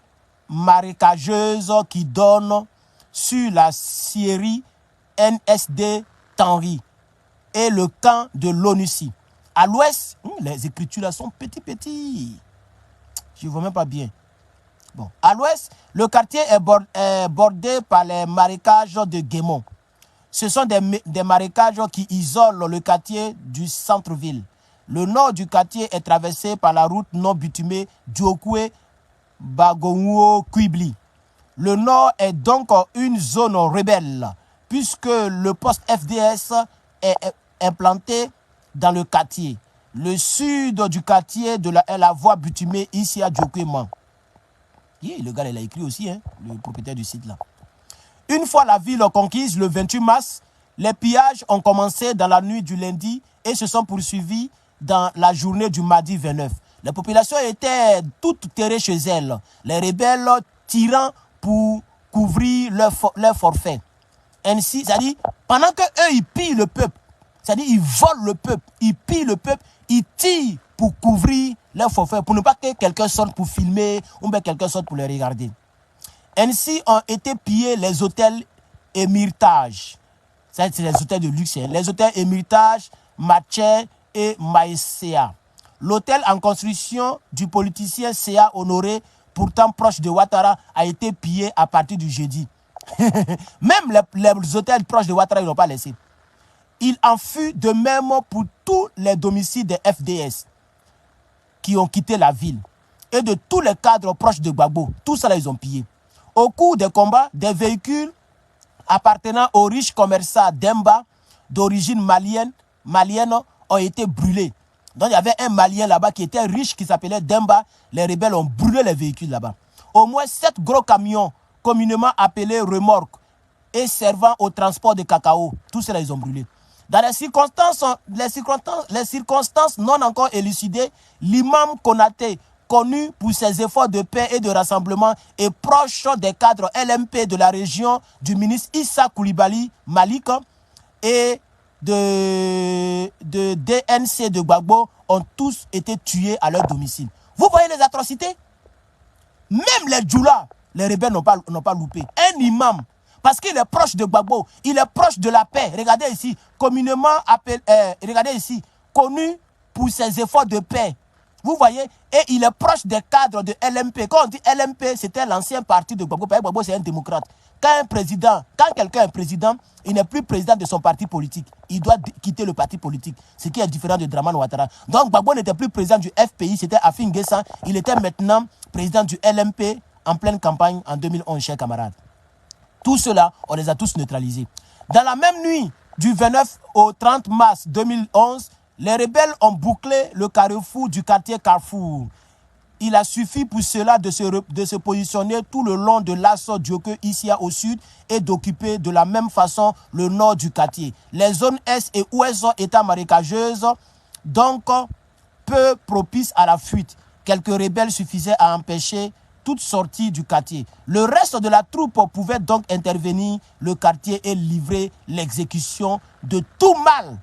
Speaker 1: marécageuse qui donne sur la scierie NSD Tanri et le camp de l'ONUCI. À l'ouest, les écritures là sont petits. Je ne vois même pas bien. Bon. À l'ouest, le quartier est bordé par les marécages de Guémon. Ce sont des marécages qui isolent le quartier du centre-ville. Le nord du quartier est traversé par la route non bitumée Djokwe-Bagongo-Kuibli. Le nord est donc une zone rebelle, puisque le poste FDS est implanté dans le quartier. Le sud du quartier est la voie bitumée ici à Djokwe-Man. Le gars, il a écrit aussi, hein, le propriétaire du site là. Une fois la ville conquise, le 28 mars, les pillages ont commencé dans la nuit du lundi et se sont poursuivis dans la journée du mardi 29. Les populations étaient toutes terrées chez elles. Les rebelles tirant pour couvrir leur forfait. Ainsi, c'est-à-dire, pendant qu'eux, ils pillent le peuple, c'est-à-dire, ils volent le peuple, ils pillent le peuple, ils tirent pour couvrir leur forfait, pour ne pas que quelqu'un sorte pour filmer ou bien quelqu'un sorte pour les regarder. Ainsi ont été pillés les hôtels Émiritage. C'est les hôtels de luxe. Hein. Les hôtels Émiritage, Mathieu et Maïséa. L'hôtel en construction du politicien Séa Honoré, pourtant proche de Ouattara, a été pillé à partir du jeudi. Même les hôtels proches de Ouattara, ils n'ont pas laissé. Il en fut de même pour tous les domiciles des FDS qui ont quitté la ville et de tous les cadres proches de Gbagbo. Tout ça, là, ils ont pillé. Au cours des combats, des véhicules appartenant aux riches commerçants d'Emba, d'origine malienne ont été brûlés. Donc il y avait un Malien là-bas qui était riche, qui s'appelait Demba. Les rebelles ont brûlé les véhicules là-bas. Au moins 7 gros camions, communément appelés remorques, et servant au transport de cacao, tout cela ils ont brûlé. Dans les circonstances non encore élucidées, l'imam Konaté, connu pour ses efforts de paix et de rassemblement, est proche des cadres LMP de la région du ministre Issa Koulibaly Malik et de DNC de Gbagbo, ont tous été tués à leur domicile. Vous voyez les atrocités? Même les djoulas, les rebelles n'ont pas loupé. Un imam, parce qu'il est proche de Gbagbo, il est proche de la paix. Regardez ici, communément appelé, regardez ici, connu pour ses efforts de paix. Vous voyez, et il est proche des cadres de LMP. Quand on dit LMP, c'était l'ancien parti de Gbagbo. Gbagbo, c'est un démocrate. Quand quelqu'un est président, il n'est plus président de son parti politique. Il doit quitter le parti politique, ce qui est différent de Dramane Ouattara. Donc Gbagbo n'était plus président du FPI, c'était Afin Guessan. Il était maintenant président du LMP en pleine campagne en 2011, chers camarades. Tout cela, on les a tous neutralisés. Dans la même nuit, du 29 au 30 mars 2011, les rebelles ont bouclé le carrefour du quartier Carrefour. Il a suffi pour cela de se positionner tout le long de l'Asso Dioke ici au sud et d'occuper de la même façon le nord du quartier. Les zones Est et Ouest étant marécageuses, donc peu propices à la fuite. Quelques rebelles suffisaient à empêcher toute sortie du quartier. Le reste de la troupe pouvait donc intervenir le quartier et livrer l'exécution de tout mal,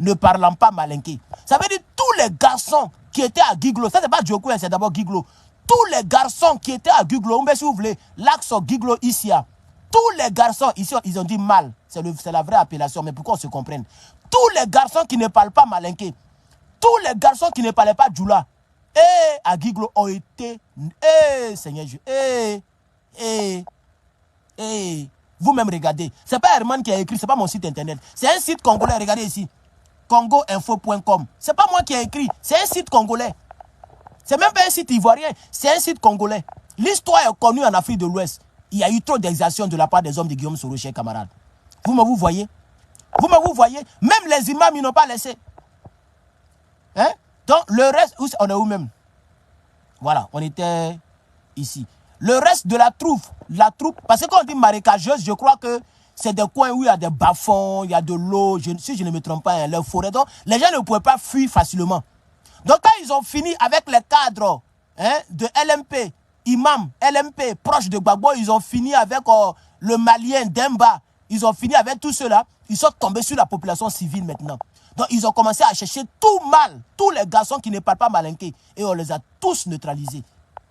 Speaker 1: ne parlant pas malinqué. Ça veut dire tous les garçons qui étaient à Guiglo, ça c'est pas Diokou, c'est d'abord Guiglo. Tous les garçons qui étaient à Guiglo, si vous voulez, l'axe Guiglo ici, tous les garçons, ici ils ont dit mal, c'est la vraie appellation, mais pourquoi on se comprenne? Tous les garçons qui ne parlent pas malinqué, tous les garçons qui ne parlaient pas djoula, et à Guiglo ont été, Seigneur Dieu, vous-même regardez, c'est pas Herman qui a écrit, c'est pas mon site internet, c'est un site congolais, regardez ici. congoinfo.com. C'est pas moi qui ai écrit, c'est un site congolais. C'est même pas un site ivoirien, c'est un site congolais. L'histoire est connue en Afrique de l'Ouest. Il y a eu trop d'exactions de la part des hommes de Guillaume Soro, chers camarades. Vous voyez? Vous voyez? Même les imams, ils n'ont pas laissé. Hein? Donc, le reste, on est où même? Voilà, on était ici. Le reste de la troupe, parce que quand on dit marécageuse, je crois que c'est des coins où il y a des bas-fonds, il y a de l'eau, si je ne me trompe pas, leur forêt. Donc, les gens ne pouvaient pas fuir facilement. Donc, quand ils ont fini avec les cadres de LMP, imam, LMP, proche de Gbagbo, ils ont fini avec le Malien Demba, ils ont fini avec tout cela, ils sont tombés sur la population civile maintenant. Donc, ils ont commencé à chercher tout mal, tous les garçons qui ne parlent pas malinqué, et on les a tous neutralisés.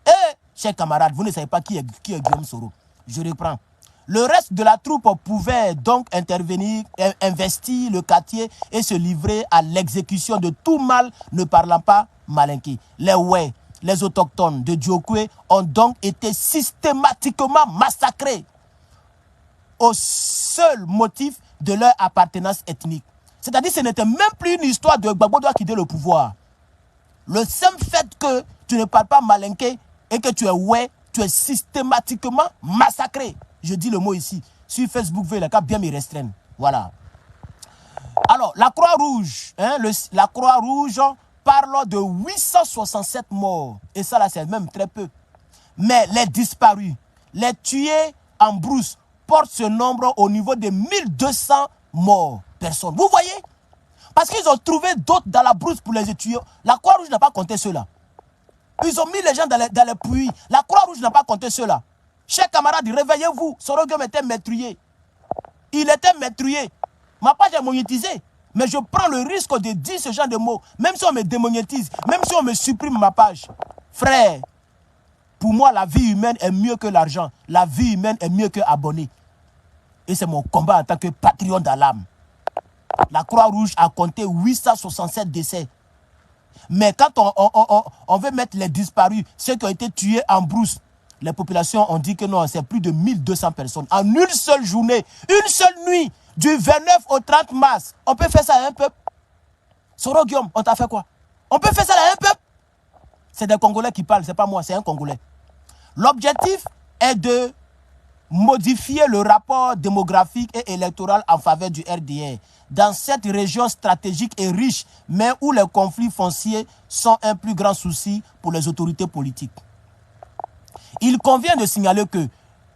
Speaker 1: Et, chers camarades, vous ne savez pas qui est Guillaume Soro. Je reprends. Le reste de la troupe pouvait donc intervenir, investir le quartier et se livrer à l'exécution de tout mal ne parlant pas malinqué. Les Oué, les autochtones de Diokwe ont donc été systématiquement massacrés au seul motif de leur appartenance ethnique. C'est-à-dire que ce n'était même plus une histoire de Gbagbo doit quitter le pouvoir. Le simple fait que tu ne parles pas malinqué et que tu es Oué, tu es systématiquement massacré. Je dis le mot ici. Sur Facebook, veuillez bien me restreindre. Voilà. Alors, la Croix-Rouge, la Croix-Rouge parle de 867 morts. Et ça, là, c'est même très peu. Mais les disparus, les tués en brousse, portent ce nombre au niveau de 1200 morts. Personnes. Vous voyez? Parce qu'ils ont trouvé d'autres dans la brousse pour les tuer. La Croix-Rouge n'a pas compté ceux-là. Ils ont mis les gens dans les puits. La Croix-Rouge n'a pas compté ceux-là. Chers camarades, réveillez-vous. Soro Guillaume était meurtrier. Il était meurtrier. Ma page est monétisée. Mais je prends le risque de dire ce genre de mots. Même si on me démonétise, même si on me supprime ma page. Frère, pour moi, la vie humaine est mieux que l'argent. La vie humaine est mieux que abonné. Et c'est mon combat en tant que patriote dans l'âme. La Croix-Rouge a compté 867 décès. Mais quand on veut mettre les disparus, ceux qui ont été tués en brousse, les populations ont dit que non, c'est plus de 1200 personnes. En une seule journée, une seule nuit, du 29 au 30 mars. On peut faire ça à un peuple. Soro Guillaume, on t'a fait quoi? On peut faire ça à un peuple. C'est des Congolais qui parlent, c'est pas moi, c'est un Congolais. L'objectif est de modifier le rapport démographique et électoral en faveur du RDR dans cette région stratégique et riche, mais où les conflits fonciers sont un plus grand souci pour les autorités politiques. Il convient de signaler que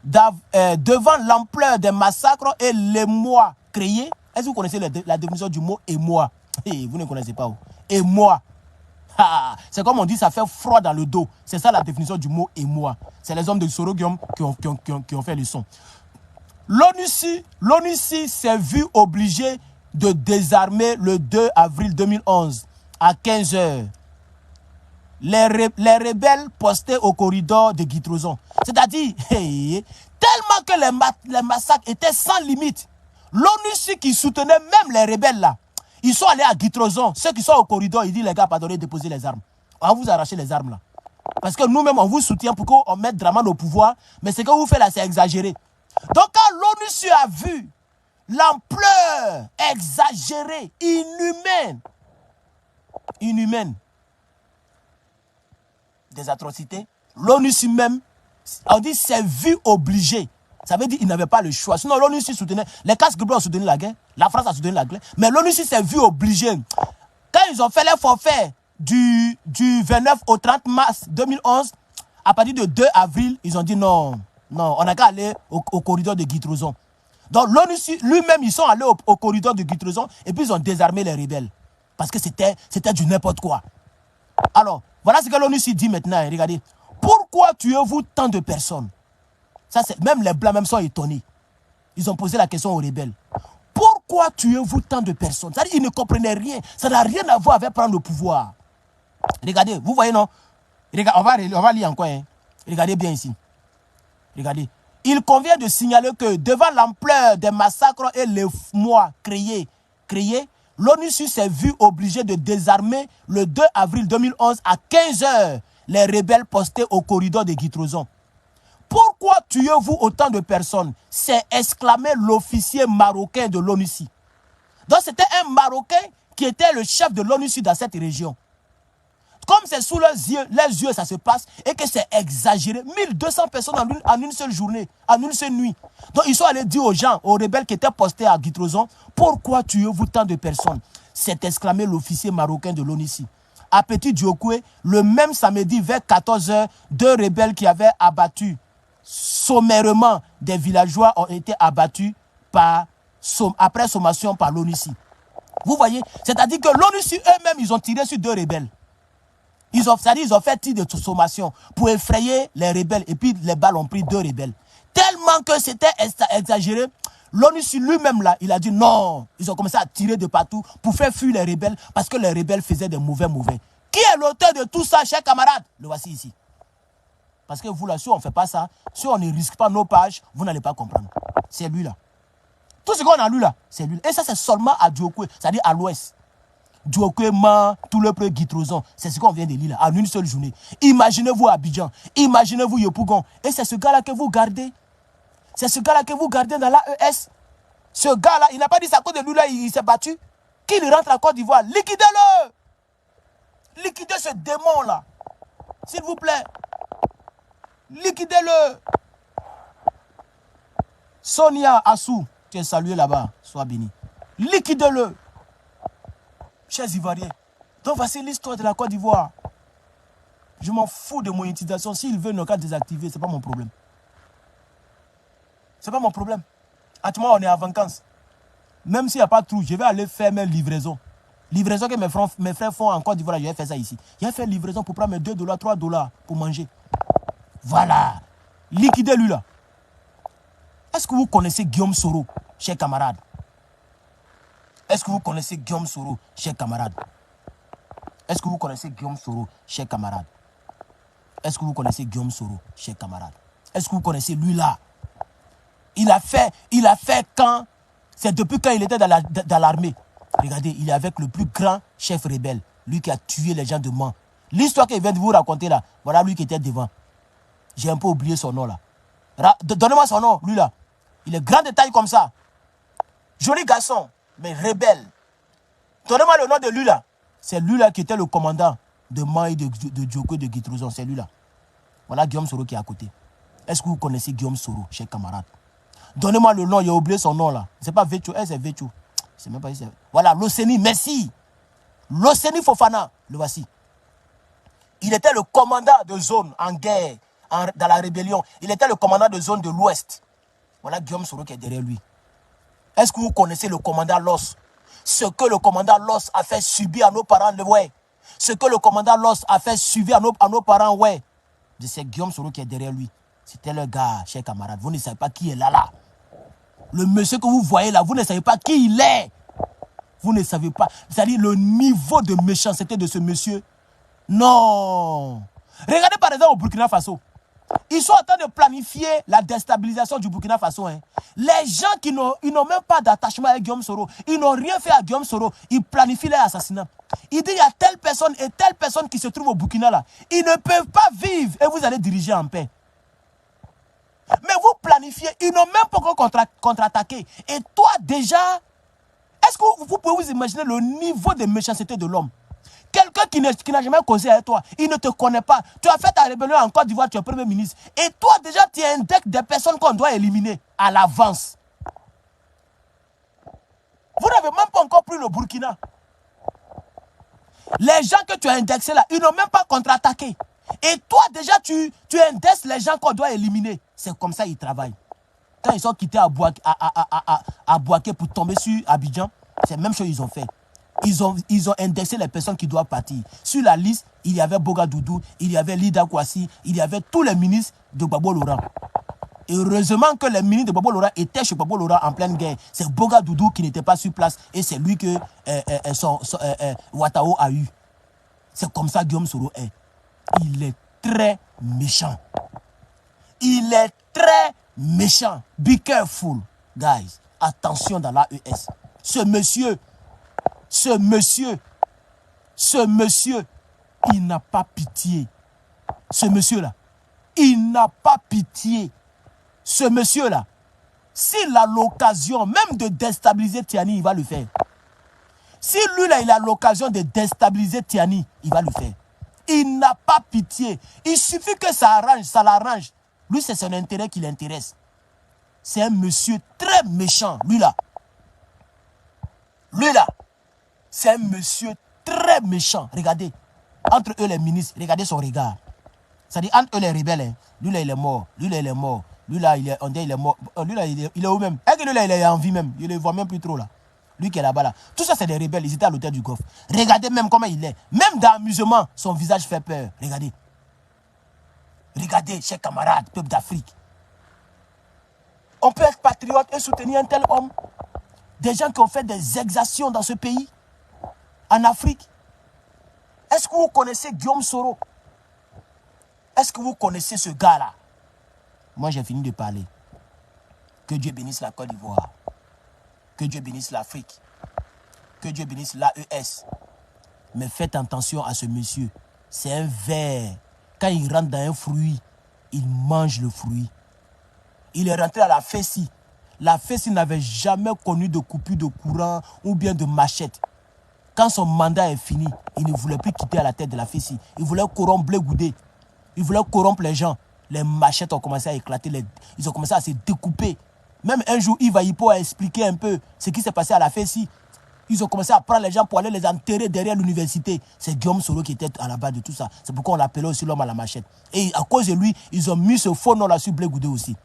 Speaker 1: devant l'ampleur des massacres et l'émoi créé, est-ce que vous connaissez la définition du mot émoi? Vous ne connaissez pas. Émoi. C'est comme on dit, ça fait froid dans le dos. C'est ça la définition du mot émoi. C'est les hommes de Soroguium qui ont fait le son. L'ONUCI s'est vu obligé de désarmer le 2 avril 2011 à 15 h. Les rebelles postés au corridor de Guitrozon. C'est-à-dire, tellement que les massacres étaient sans limite, l'ONUCI qui soutenait même les rebelles là, ils sont allés à Guitrozon. Ceux qui sont au corridor, ils disent les gars, pardonnez, déposez les armes. On va vous arracher les armes là. Parce que nous-mêmes, on vous soutient pour qu'on mette Dramane au pouvoir. Mais ce que vous faites là, c'est exagéré. Donc quand l'ONUCI a vu l'ampleur exagérée, inhumaine des atrocités, l'ONUCI même, on dit, s'est vu obligé. Ça veut dire qu'il n'avait pas le choix. Sinon, l'ONUCI soutenait, les casques bleus ont soutenu la guerre, la France a soutenu la guerre, mais l'ONUCI s'est vu obligé. Quand ils ont fait les forfaits du 29 au 30 mars 2011, à partir de 2 avril, ils ont dit non, on n'a qu'à aller au corridor de Guitrozon. Donc l'ONUCI, lui-même, ils sont allés au corridor de Guitrozon et puis ils ont désarmé les rebelles. Parce que c'était du n'importe quoi. Alors, voilà ce que l'ONUCI dit maintenant. Regardez. Pourquoi tuez-vous tant de personnes? Ça, même les Blancs même sont étonnés. Ils ont posé la question aux rebelles. Pourquoi tuez-vous tant de personnes? C'est-à-dire, ils ne comprenaient rien. Ça n'a rien à voir avec prendre le pouvoir. Regardez, vous voyez, non? Regardez, on va lire encore. Hein. Regardez bien ici. Regardez. Il convient de signaler que devant l'ampleur des massacres et les mois créés, l'ONUCI s'est vu obligé de désarmer le 2 avril 2011 à 15 h les rebelles postés au corridor de Guitrozon. Pourquoi tuez-vous autant de personnes? C'est exclamé l'officier marocain de l'ONUCI. Donc c'était un Marocain qui était le chef de l'ONUCI dans cette région. Comme c'est sous leurs yeux ça se passe et que c'est exagéré. 1200 personnes en une seule journée, en une seule nuit. Donc ils sont allés dire aux gens, aux rebelles qui étaient postés à Guitrozon, pourquoi tuez-vous tant de personnes? C'est exclamé l'officier marocain de l'ONUCI. À Petit Diokoué, le même samedi vers 14 h, 2 rebelles qui avaient abattu sommairement des villageois ont été abattus après sommation par l'ONUCI. Vous voyez? C'est-à-dire que l'ONUCI eux-mêmes, ils ont tiré sur 2 rebelles. Ils ont fait tir de sommation pour effrayer les rebelles. Et puis les balles ont pris 2 rebelles. Tellement que c'était exagéré. L'ONUCI lui-même là, il a dit non. Ils ont commencé à tirer de partout pour faire fuir les rebelles. Parce que les rebelles faisaient des mauvais. Qui est l'auteur de tout ça, chers camarades? Le voici ici. Parce que vous là, si on ne fait pas ça, si on ne risque pas nos pages, vous n'allez pas comprendre. C'est lui là. Tout ce qu'on a lu là, c'est lui. Et ça, c'est seulement à Diokoué, c'est-à-dire à l'ouest. Diokoué, tout le pré Guitrozon, c'est ce qu'on vient de lire là, en une seule journée. Imaginez-vous Abidjan, imaginez-vous Yopougon. Et c'est ce gars-là que vous gardez. C'est ce gars-là que vous gardez dans l'AES. Ce gars-là, il n'a pas dit ça à cause de lui là, il s'est battu. Qu'il rentre à Côte d'Ivoire, liquidez-le. Liquidez ce démon-là. S'il vous plaît. Liquidez-le. Sonia Assou, tu es salué là-bas. Sois béni. Liquidez-le. Chers Ivoiriens. Donc voici l'histoire de la Côte d'Ivoire. Je m'en fous de mon utilisation. S'il veut ne pas désactiver, ce n'est pas mon problème. Ce n'est pas mon problème. Actuellement, on est en vacances. Même s'il n'y a pas de trou, je vais aller faire mes livraisons. Livraison que mes frères font en Côte d'Ivoire, je vais faire ça ici. Je vais faire livraison pour prendre mes $2, $3 pour manger. Voilà. Liquidez-lui là. Est-ce que vous connaissez Guillaume Soro, chers camarades? Est-ce que vous connaissez Guillaume Soro, chers camarades? Est-ce que vous connaissez Guillaume Soro, chers camarades? Est-ce que vous connaissez Guillaume Soro, chers camarades? Est-ce que vous connaissez lui là? Il a fait quand? C'est depuis quand il était dans l'armée. Regardez, il est avec le plus grand chef rebelle. Lui qui a tué les gens de Mans. L'histoire qu'il vient de vous raconter là, voilà lui qui était devant. J'ai un peu oublié son nom là. Donnez-moi son nom, lui là. Il est grand de taille comme ça. Joli garçon, mais rebelle. Donnez-moi le nom de lui là. C'est lui là qui était le commandant de Mans et de Diokoué de Guitrozon. C'est lui là. Voilà Guillaume Soro qui est à côté. Est-ce que vous connaissez Guillaume Soro, chers camarades? Donnez-moi le nom, il a oublié son nom là. C'est pas Vécho, c'est Vécho. C'est même pas ici. Voilà, Loseni, merci. Loseni Fofana, le voici. Il était le commandant de zone en guerre, dans la rébellion. Il était le commandant de zone de l'Ouest. Voilà Guillaume Soro qui est derrière lui. Est-ce que vous connaissez le commandant Loss? Ce que le commandant Loss a fait subir à nos parents, ouais. Ce que le commandant Loss a fait subir à nos parents, ouais. C'est Guillaume Soro qui est derrière lui. C'était le gars, chers camarades. Vous ne savez pas qui est là. Le monsieur que vous voyez là, vous ne savez pas qui il est. Vous ne savez pas. C'est-à-dire le niveau de méchanceté de ce monsieur. Non. Regardez par exemple au Burkina Faso. Ils sont en train de planifier la déstabilisation du Burkina Faso. Hein. Les gens qui n'ont même pas d'attachement avec Guillaume Soro, ils n'ont rien fait à Guillaume Soro, ils planifient leur assassinat. Ils disent il y a telle personne et telle personne qui se trouve au Burkina là. Ils ne peuvent pas vivre et vous allez diriger en paix. Mais vous planifiez, ils n'ont même pas encore contre-attaqué. Et toi déjà, est-ce que vous pouvez vous imaginer le niveau de méchanceté de l'homme? Quelqu'un qui n'a jamais causé avec toi, il ne te connaît pas. Tu as fait ta rébellion en Côte d'Ivoire, tu es premier ministre. Et toi déjà, tu indexes des personnes qu'on doit éliminer à l'avance. Vous n'avez même pas encore pris le Burkina. Les gens que tu as indexés là, ils n'ont même pas contre-attaqué. Et toi déjà, tu indexes les gens qu'on doit éliminer. C'est comme ça qu'ils travaillent. Quand ils sont quittés à Bouaké pour tomber sur Abidjan, c'est la même chose qu'ils ont fait. Ils ont indexé les personnes qui doivent partir. Sur la liste, il y avait Boga Doudou, il y avait Lida Kouassi, il y avait tous les ministres de Gbagbo Laurent. Et heureusement que les ministres de Gbagbo Laurent étaient chez Gbagbo Laurent en pleine guerre. C'est Boga Doudou qui n'était pas sur place et c'est lui que Ouattao a eu. C'est comme ça Guillaume Soro est. Il est très méchant. Il est très méchant. Be careful, guys. Attention dans l'AES. Ce monsieur, il n'a pas pitié. Ce monsieur-là, il n'a pas pitié. Ce monsieur-là, s'il a l'occasion même de déstabiliser Tiani, il va le faire. Si lui-là, il a l'occasion de déstabiliser Tiani, il va le faire. Il n'a pas pitié. Il suffit que ça l'arrange. Lui, c'est son intérêt qui l'intéresse. C'est un monsieur très méchant, lui-là. Lui-là, c'est un monsieur très méchant. Regardez, entre eux les ministres, regardez son regard. C'est-à-dire, entre eux les rebelles, hein. Lui-là, il est mort. Lui-là, il est mort. Lui-là, il est mort. Lui-là, il est où même? Et que lui-là, il est en vie même. Il ne le voit même plus trop là. Lui qui est là-bas là. Tout ça, c'est des rebelles. Ils étaient à l'hôtel du Golfe. Regardez même comment il est. Même dans l'amusement, son visage fait peur. Regardez. Regardez, chers camarades, peuple d'Afrique. On peut être patriote et soutenir un tel homme. Des gens qui ont fait des exactions dans ce pays. En Afrique. Est-ce que vous connaissez Guillaume Soro? Est-ce que vous connaissez ce gars-là? Moi, j'ai fini de parler. Que Dieu bénisse la Côte d'Ivoire. Que Dieu bénisse l'Afrique. Que Dieu bénisse l'AES. Mais faites attention à ce monsieur. C'est un ver. Quand il rentre dans un fruit, il mange le fruit. Il est rentré à la Fessi. La Fessi n'avait jamais connu de coupure de courant ou bien de machette. Quand son mandat est fini, il ne voulait plus quitter à la tête de la Fessi. Il voulait corrompre Blé Goudé. Il voulait corrompre les gens. Les machettes ont commencé à éclater. Ils ont commencé à se découper. Même un jour, Yves Ayipo a expliqué un peu ce qui s'est passé à la Fessi. Ils ont commencé à prendre les gens pour aller les enterrer derrière l'université. C'est Guillaume Soro qui était à la base de tout ça. C'est pourquoi on l'appelait aussi l'homme à la machette. Et à cause de lui, ils ont mis ce faux nom là sur Blé Goudé aussi.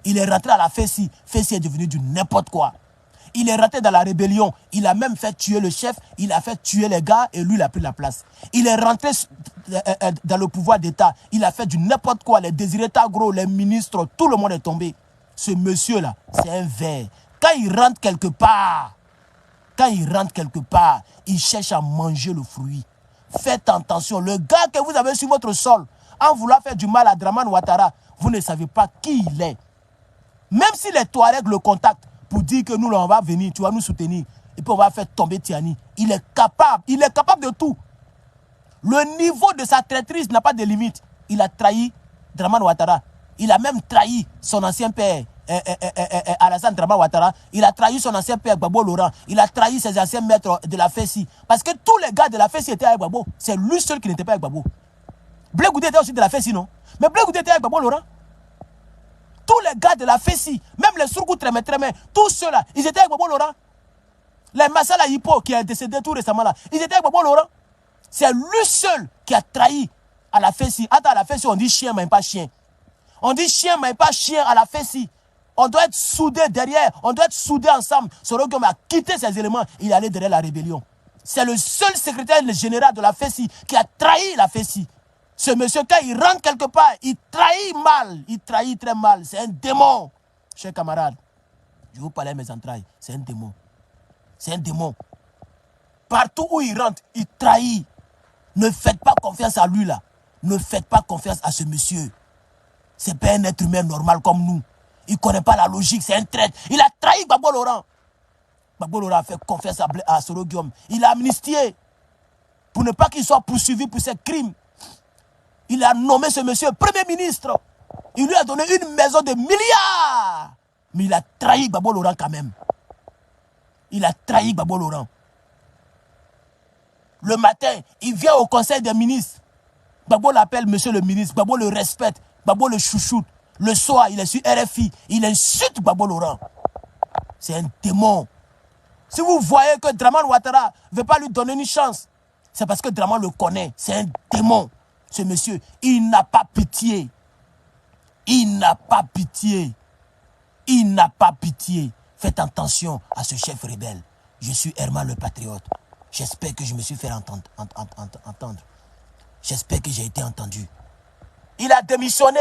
Speaker 1: Il est rentré à la Fessi. Fessi est devenu du n'importe quoi. Il est rentré dans la rébellion. Il a même fait tuer le chef. Il a fait tuer les gars et lui, il a pris la place. Il est rentré dans le pouvoir d'État. Il a fait du n'importe quoi. Les Désiré Tagro, les ministres, tout le monde est tombé. Ce monsieur-là, c'est un ver. Quand il rentre quelque part, il cherche à manger le fruit. Faites attention. Le gars que vous avez sur votre sol, en voulant faire du mal à Dramane Ouattara, vous ne savez pas qui il est. Même si les Touaregs le contactent pour dire que nous, là, on va venir, tu vas nous soutenir, et puis on va faire tomber Tiani. Il est capable de tout. Le niveau de sa traîtrise n'a pas de limite. Il a trahi Dramane Ouattara. Il a même trahi son ancien père, Alassane Dramane Ouattara. Il a trahi son ancien père, Gbagbo Laurent. Il a trahi ses anciens maîtres de la Fessi. Parce que tous les gars de la Fessi étaient avec Gbagbo. C'est lui seul qui n'était pas avec Gbagbo. Blé Goudé était aussi de la Fessi, non? Mais Blé Goudé était avec Gbagbo Laurent. les gars de la Fessi, même les Sourgou Trémé, tous ceux-là, ils étaient avec Gbagbo Laurent. Les Massala Hippo qui est décédé tout récemment là, ils étaient avec Gbagbo Laurent. C'est lui seul qui a trahi à la Fessi. Attends, à la Fessi, on dit chien, mais pas chien. On dit chien, mais pas chien à la Fessi. On doit être soudés derrière, on doit être soudés ensemble. Sorogom a quitté ces éléments, il est allé derrière la rébellion. C'est le seul secrétaire général de la Fessi qui a trahi la Fessi. Ce monsieur, quand il rentre quelque part, il trahit mal, il trahit très mal. C'est un démon, chers camarades. Je vous parlais de mes entrailles, c'est un démon. C'est un démon. Partout où il rentre, il trahit. Ne faites pas confiance à lui là. Ne faites pas confiance à ce monsieur. C'est pas un être humain normal comme nous. Il ne connaît pas la logique, c'est un traître. Il a trahi Gbagbo Laurent. Gbagbo Laurent a fait confiance à Soro Guillaume. Il a amnistié pour ne pas qu'il soit poursuivi pour ses crimes. Il a nommé ce monsieur Premier ministre. Il lui a donné une maison de milliards. Mais il a trahi Gbagbo Laurent quand même. Il a trahi Gbagbo Laurent. Le matin, il vient au conseil des ministres. Gbagbo l'appelle monsieur le ministre. Gbagbo le respecte. Gbagbo le chouchoute. Le soir, il est sur RFI. Il insulte Gbagbo Laurent. C'est un démon. Si vous voyez que Dramane Ouattara ne veut pas lui donner une chance, c'est parce que Dramane le connaît. C'est un démon. Ce monsieur, il n'a pas pitié. Il n'a pas pitié. Il n'a pas pitié. Faites attention à ce chef rebelle. Je suis Herman le patriote. J'espère que je me suis fait entendre. J'espère que j'ai été entendu. Il a démissionné.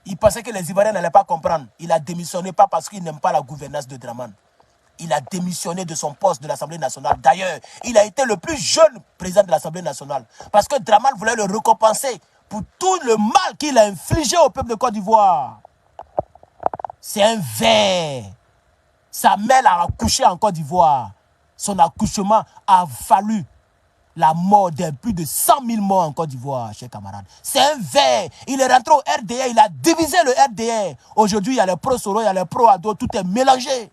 Speaker 1: Il pensait que les Ivoiriens n'allaient pas comprendre. Il a démissionné pas parce qu'il n'aime pas la gouvernance de Dramane. Il a démissionné de son poste de l'Assemblée nationale. D'ailleurs, il a été le plus jeune président de l'Assemblée nationale. Parce que Dramane voulait le récompenser pour tout le mal qu'il a infligé au peuple de Côte d'Ivoire. C'est un ver. Sa mère a accouché en Côte d'Ivoire. Son accouchement a valu la mort de plus de 100 000 morts en Côte d'Ivoire, chers camarades. C'est un ver. Il est rentré au RDR, il a divisé le RDR. Aujourd'hui, il y a les pro-Soro, il y a les pro-Ado, tout est mélangé.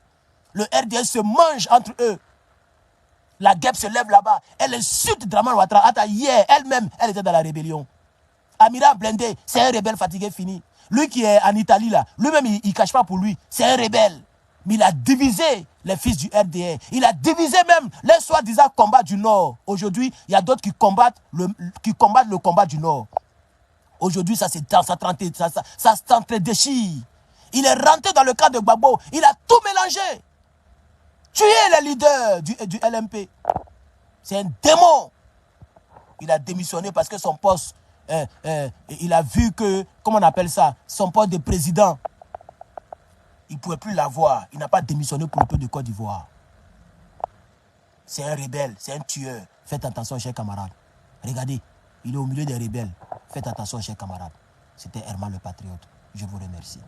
Speaker 1: Le RDR se mange entre eux. La guêpe se lève là-bas. Elle insulte Dramane Ouattara. Attends, hier, elle-même, elle était dans la rébellion. Amira Blindé, c'est un rebelle fatigué fini. Lui qui est en Italie, là, lui-même, il ne cache pas pour lui. C'est un rebelle. Mais il a divisé les fils du RDR. Il a divisé même les soi-disant combats du Nord. Aujourd'hui, il y a d'autres qui combattent le combat du Nord. Aujourd'hui, ça s'entre-déchire. Il est rentré dans le camp de Gbagbo. Il a tout mélangé. Tuer les leaders du LMP. C'est un démon. Il a démissionné parce que son poste, il a vu que, comment on appelle ça, son poste de président, il ne pouvait plus l'avoir. Il n'a pas démissionné pour le peuple de Côte d'Ivoire. C'est un rebelle, c'est un tueur. Faites attention, chers camarades. Regardez, il est au milieu des rebelles. Faites attention, chers camarades. C'était Herman le Patriote. Je vous remercie.